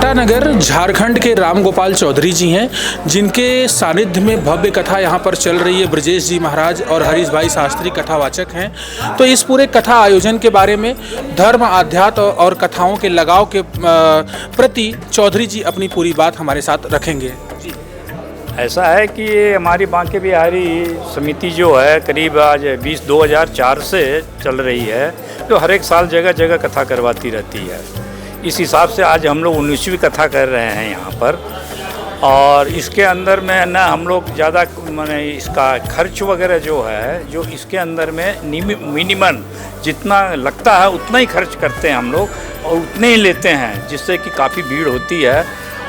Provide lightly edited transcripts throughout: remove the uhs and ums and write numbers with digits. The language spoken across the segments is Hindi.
टाटानगर झारखंड के रामगोपाल चौधरी जी हैं, जिनके सानिध्य में भव्य कथा यहाँ पर चल रही है। ब्रजेश जी महाराज और हरीश भाई शास्त्री कथावाचक हैं। तो इस पूरे कथा आयोजन के बारे में धर्म, आध्यात्म और कथाओं के लगाव के प्रति चौधरी जी अपनी पूरी बात हमारे साथ रखेंगे। ऐसा है कि ये हमारी बांके बिहारी समिति जो है करीब आज 2004 से चल रही है, जो हर एक साल जगह जगह कथा करवाती रहती है। इस हिसाब से आज हम लोग 19वीं कथा कर रहे हैं यहाँ पर। और इसके अंदर में ना हम लोग ज़्यादा माने इसका खर्च वगैरह जो है, जो इसके अंदर में मिनिमम जितना लगता है उतना ही खर्च करते हैं हम लोग और उतने ही लेते हैं, जिससे कि काफ़ी भीड़ होती है।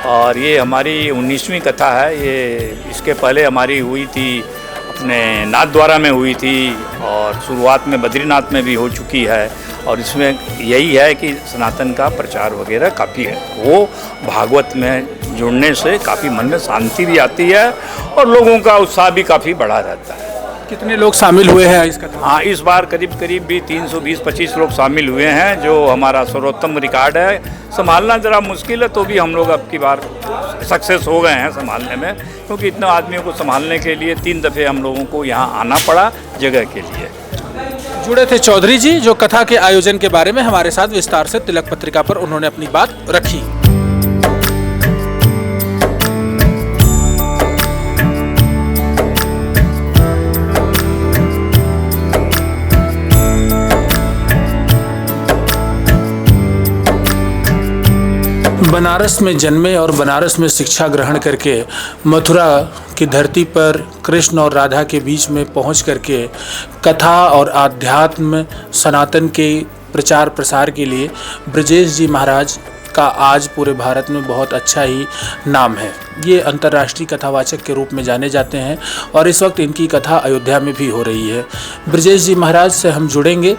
और ये हमारी 19वीं कथा है। ये इसके पहले हमारी हुई थी अपने नाथद्वारा में हुई थी और शुरुआत में बद्रीनाथ में भी हो चुकी है। और इसमें यही है कि सनातन का प्रचार वगैरह काफ़ी है, वो भागवत में जुड़ने से काफ़ी मन में शांति भी आती है और लोगों का उत्साह भी काफ़ी बढ़ा रहता है। कितने लोग शामिल हुए हैं इस कथा? हाँ, इस बार करीब भी 320-25 लोग शामिल हुए हैं, जो हमारा सर्वोत्तम रिकॉर्ड है। संभालना ज़रा मुश्किल है, तो भी हम लोग अब की बार सक्सेस हो गए हैं संभालने में, क्योंकि इतने आदमियों को संभालने के लिए 3 दफ़े हम लोगों को यहाँ आना पड़ा जगह के लिए। जुड़े थे चौधरी जी, जो कथा के आयोजन के बारे में हमारे साथ विस्तार से तिलक पत्रिका पर उन्होंने अपनी बात रखी। बनारस में जन्मे और बनारस में शिक्षा ग्रहण करके मथुरा की धरती पर कृष्ण और राधा के बीच में पहुंच करके कथा और आध्यात्म सनातन के प्रचार प्रसार के लिए ब्रजेश जी महाराज का आज पूरे भारत में बहुत अच्छा ही नाम है। ये अंतर्राष्ट्रीय कथावाचक के रूप में जाने जाते हैं और इस वक्त इनकी कथा अयोध्या में भी हो रही है। ब्रजेश जी महाराज से हम जुड़ेंगे।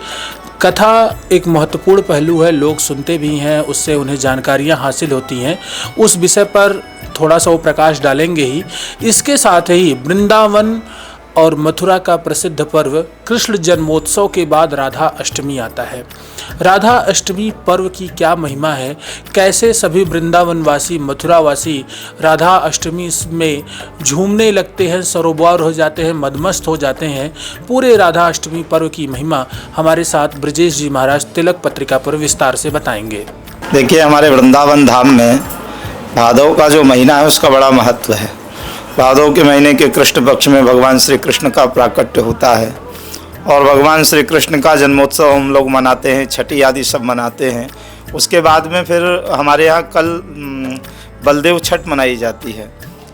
कथा एक महत्वपूर्ण पहलू है, लोग सुनते भी हैं, उससे उन्हें जानकारियां हासिल होती हैं। उस विषय पर थोड़ा सा वो प्रकाश डालेंगे ही। इसके साथ ही वृंदावन और मथुरा का प्रसिद्ध पर्व कृष्ण जन्मोत्सव के बाद राधा अष्टमी आता है। राधा अष्टमी पर्व की क्या महिमा है, कैसे सभी वृंदावनवासी मथुरावासी राधा अष्टमी में झूमने लगते हैं, सरोबार हो जाते हैं, मदमस्त हो जाते हैं। पूरे राधा अष्टमी पर्व की महिमा हमारे साथ ब्रजेश जी महाराज तिलक पत्रिका पर विस्तार से बताएंगे। देखिए, हमारे वृंदावन धाम में भादव का जो महीना है उसका बड़ा महत्व है। भादव के महीने के कृष्ण पक्ष में भगवान श्री कृष्ण का प्राकट्य होता है और भगवान श्री कृष्ण का जन्मोत्सव हम लोग मनाते हैं, छठी आदि सब मनाते हैं। उसके बाद में फिर हमारे यहाँ कल बलदेव छठ मनाई जाती है।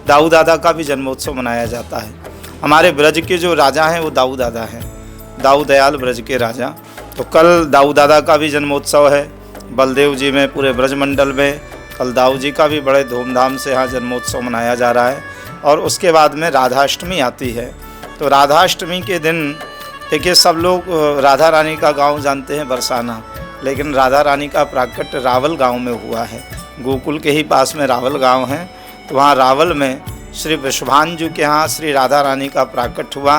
दाऊ दादा का भी जन्मोत्सव मनाया जाता है। हमारे ब्रज के जो राजा हैं वो दाऊ दादा हैं, दाऊ दयाल ब्रज के राजा। तो कल दाऊ दादा का भी जन्मोत्सव है बलदेव जी में, पूरे ब्रजमंडल में। कल दाऊ जी का भी बड़े धूमधाम से यहाँ जन्मोत्सव मनाया जा रहा है। और उसके बाद में राधाष्टमी आती है। तो राधाष्टमी के दिन देखिए, सब लोग राधा रानी का गांव जानते हैं बरसाना, लेकिन राधा रानी का प्राकट्य रावल गांव में हुआ है। गोकुल के ही पास में रावल गांव है। तो वहाँ रावल में श्री वृषभांजू के यहाँ श्री राधा रानी का प्राकट्य हुआ।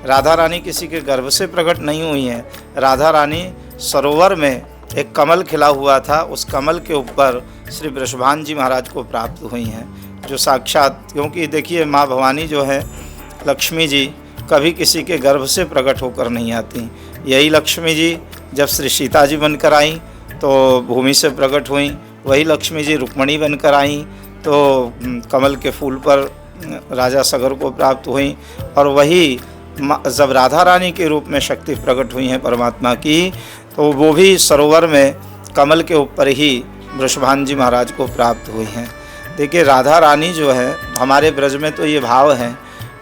राधा रानी किसी के गर्भ से प्रकट नहीं हुई हैं। राधा रानी सरोवर में एक कमल खिला हुआ था, उस कमल के ऊपर श्री वृषभान जी महाराज को प्राप्त हुई हैं, जो साक्षात, क्योंकि देखिए माँ भवानी जो है लक्ष्मी जी कभी किसी के गर्भ से प्रकट होकर नहीं आती। यही लक्ष्मी जी जब श्री सीता जी बनकर आई तो भूमि से प्रकट हुई, वही लक्ष्मी जी रुक्मणी बनकर आई तो कमल के फूल पर राजा सगर को प्राप्त हुई। और वही जब राधा रानी के रूप में शक्ति प्रकट हुई हैं परमात्मा की, तो वो भी सरोवर में कमल के ऊपर ही वृषभान जी महाराज को प्राप्त हुई हैं। देखिए, राधा रानी जो है, हमारे ब्रज में तो ये भाव है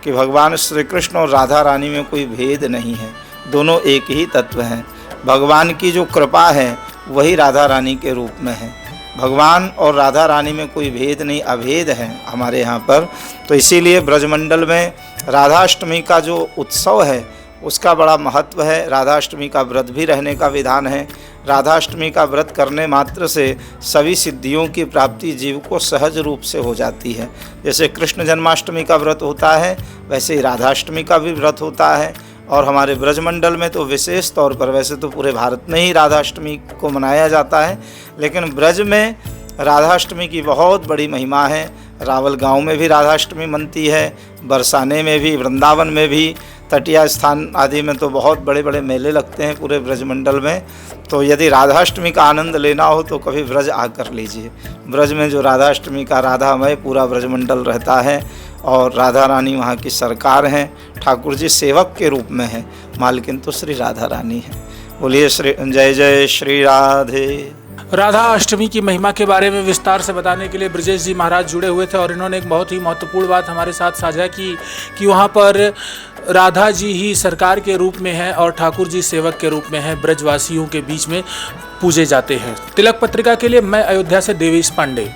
कि भगवान श्री कृष्ण और राधा रानी में कोई भेद नहीं है, दोनों एक ही तत्व हैं। भगवान की जो कृपा है वही राधा रानी के रूप में है। भगवान और राधा रानी में कोई भेद नहीं, अभेद है हमारे यहाँ पर। तो इसीलिए ब्रजमंडल में राधाष्टमी का जो उत्सव है उसका बड़ा महत्व है। राधाष्टमी का व्रत भी रहने का विधान है। राधाष्टमी का व्रत करने मात्र से सभी सिद्धियों की प्राप्ति जीव को सहज रूप से हो जाती है। जैसे कृष्ण जन्माष्टमी का व्रत होता है, वैसे ही राधाष्टमी का भी व्रत होता है। और हमारे ब्रजमंडल में तो विशेष तौर पर, वैसे तो पूरे भारत में ही राधाष्टमी को मनाया जाता है, लेकिन ब्रज में राधाष्टमी की बहुत बड़ी महिमा है। रावल गांव में भी राधाष्टमी मनती है, बरसाने में भी, वृंदावन में भी, तटीय स्थान आदि में तो बहुत बड़े बड़े मेले लगते हैं पूरे ब्रजमंडल में। तो यदि राधाष्टमी का आनंद लेना हो तो कभी ब्रज आकर लीजिए। ब्रज में जो राधाष्टमी का राधामय पूरा ब्रजमंडल रहता है और राधा रानी वहाँ की सरकार हैं, ठाकुर जी सेवक के रूप में हैं, मालकिन तो श्री राधा रानी है। बोलिए श्री जय जय श्री राधे। राधा अष्टमी की महिमा के बारे में विस्तार से बताने के लिए ब्रजेश जी महाराज जुड़े हुए थे और इन्होंने एक बहुत ही महत्वपूर्ण बात हमारे साथ साझा की कि वहाँ पर राधा जी ही सरकार के रूप में है और ठाकुर जी सेवक के रूप में है, ब्रजवासियों के बीच में पूजे जाते हैं। तिलक पत्रिका के लिए मैं अयोध्या से देवेश पांडे।